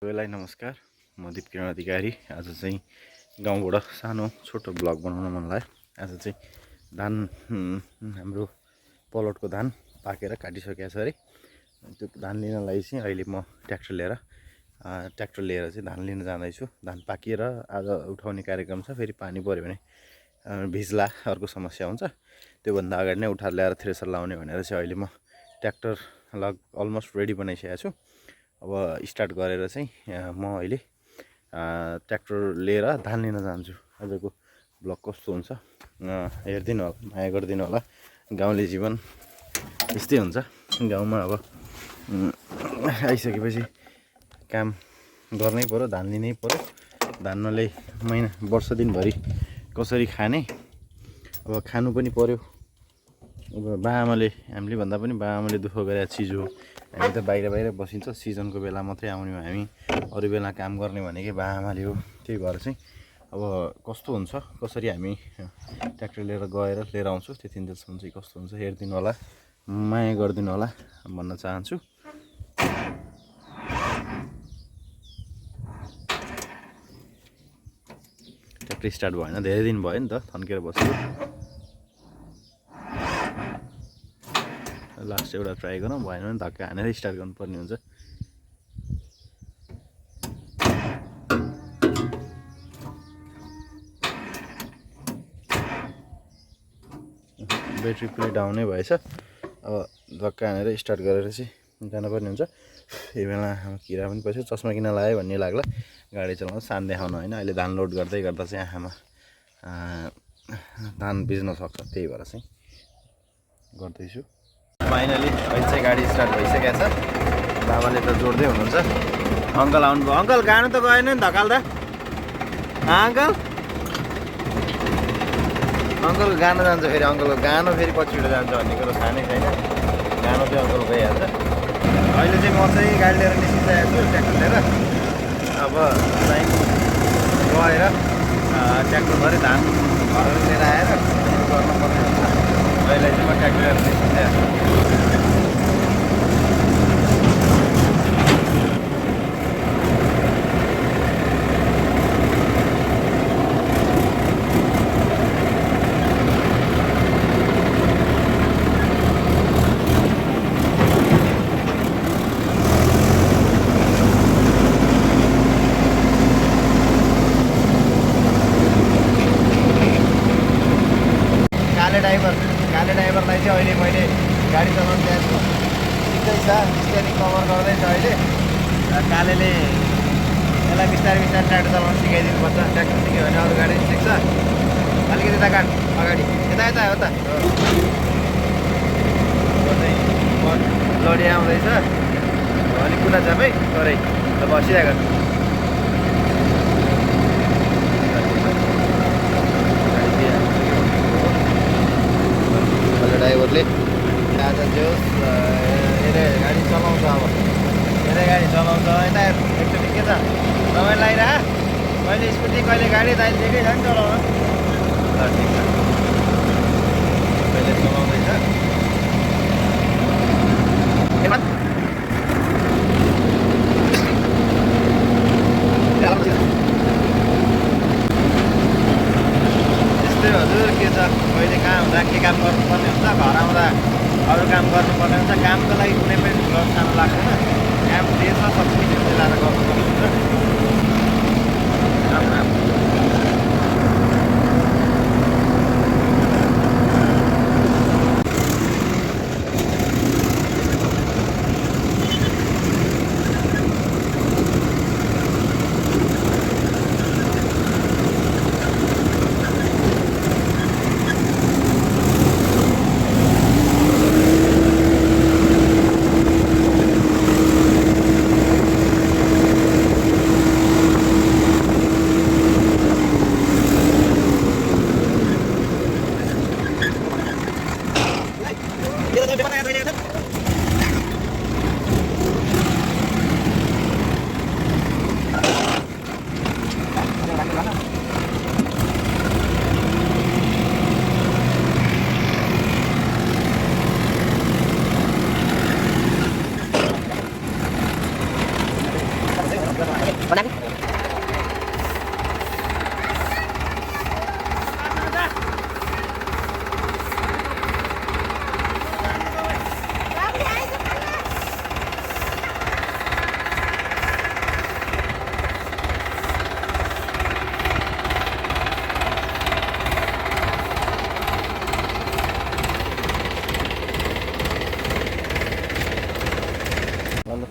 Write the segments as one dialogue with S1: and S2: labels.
S1: सबैलाई नमस्कार। म दीप किरण अधिकारी। आज चाहिँ गाउँबाट सानो छोटो ब्लग बनाउन मन लाग्यो। आज चाहिँ धान हाम्रो पलटको धान पाकेर काटिसकेको छ अरे। त्यो धान लिनलाई चाहिँ अहिले म ट्र्याक्टर लिएर चाहिँ धान लिन जाँदैछु। धान पाकिएर आज उठाउने कार्यक्रम छ। फेरि पानी पऱ्यो भने भिज्ला, अर्को समस्या हुन्छ। त्योभन्दा अगाडि नै उठाएर ल्याएर थ्रेसर लाउने भनेर चाहिँ अहिले म ट्र्याक्टर अलमोस्ट रेडी बनाइसकेको छु। अब स्टार्ट गरेर चाहिँ म अहिले ट्र्याक्टर लिएर धान लिन जान्छु। आजको ब्लग कस्तो हुन्छ हेरिदिनु होला, माया गरिदिनु होला। गाउँले जीवन यस्तै हुन्छ। गाउँमा अब आइसकेपछि काम गर्नै पर्यो, धान लिनै पर्यो। धान नले वर्ष दिनभरि कसरी खाने, अब खानु पनि पर्यो। अब बाआमाले, हामीले भन्दा पनि बाआमाले दुःख गरेको चिज हो। हामी त बाहिर बसिन्छ, सिजनको बेला मात्रै आउने हो हामी, अरू बेला काम गर्ने भनेकै बाआमाले हो। त्यही भएर चाहिँ अब कस्तो हुन्छ, कसरी हामी ट्र्याक्टर लिएर आउँछु, त्यति दिनसम्म चाहिँ कस्तो हुन्छ हेरिदिनु होला, माया गरिदिनु होला भन्न चाहन्छु। ट्र्याक्टर स्टार्ट भएन, धेरै दिन भयो नि त थन्केर बसेको। लास्ट एउटा ट्राई गरौँ, भएन भने धक्का हानेर स्टार्ट गर्नुपर्ने हुन्छ। ब्याट्री पुरै डाउनै भएछ। अब धक्का हानेर स्टार्ट गरेर चाहिँ जानुपर्ने हुन्छ। यही बेला किरा पनि पस्यो, चस्मा किन लगायो भन्ने लाग्ला। गाडी चलाउनु सान देखाउनु होइन। अहिले धान लोड गर्दै गर्दा चाहिँ आँखामा धान बिज्न सक्छ, त्यही भएर चाहिँ गर्दैछु। फाइनली अहिले चाहिँ गाडी स्टार्ट भइसकेको छ। बाबाले त जोड्दै हुनुहुन्छ। अङ्कल आउनुभयो। अङ्कल गानु त गएन नि धकाल्दा? अङ्कल गानु जान्छ, फेरि अङ्कलको गानो फेरि पछिबाट जान्छ भन्ने कुरो थाहा नै छैन। गानो चाहिँ अङ्कल गइहाल्छ। अहिले चाहिँ म चाहिँ गाडी लिएर निस्किसकेको छु, ट्र्याक्टर लिएर। अब चाहिँ गएर ट्र्याक्टरभरि धान घरहरू लिएर आएर गर्नुपर्ने हुन्छ। अहिले चाहिँ म ट्र्याक्टर लिएर निस्किसकेको छु। काले ड्राइभरलाई चाहिँ अहिले मैले गाडी चलाउनु दिएको छु। सिक्दैछ, स्टियरिङ कभर गर्दैछ अहिले। कालेले यसलाई बिस्तारै ट्र्याक्टर चलाउनु सिकाइदिनुपर्छ। ट्र्याक्टर सिक्यो भने अरू गाडी सिक्छ। अलिकति यता काट, अगाडि यता हो त। लडी आउँदैछ, अलिक कुना छ भाइ तरै त बसिरहेको छ। ड्राइभरले आज जोस् यसले गाडी चलाउँछ। अब यसले गाडी चलाउँछ। यता एकचोटि के छ तपाईँ लगाइरह, कहिले स्कुटी कहिले गाडी दाइ दिएकै छ नि चलाउन। ल ठिक छ, कहिले चलाउँदैछ। यस्तै हजुर, के छ कहिले कहाँ हुँदा के काम गर्नुपर्ने हुन्छ, घर आउँदा अरू काम गर्नुपर्ने हुन्छ। कामको लागि कुनै पनि ठुलो सानो लाग्दैन। काम जे छ सबै मिलाएर गर्नुपर्ने हुन्छ।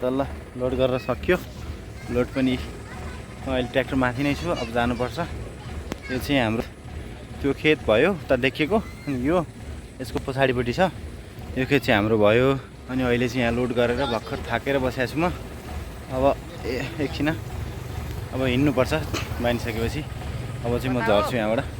S1: तल्ल लोड गरेर सक्यो लोड पनि अहिले ट्र्याक्टर माथि नै छु अब जानुपर्छ यो चाहिँ हाम्रो त्यो खेत भयो उता देखेको अनि यो यसको पछाडिपट्टि छ यो खेत चाहिँ हाम्रो भयो अनि अहिले चाहिँ यहाँ लोड गरेर भर्खर थाकेर बसेको छु म अब एकछिन अब हिँड्नुपर्छ बानिसकेपछि अब चाहिँ म झर्छु यहाँबाट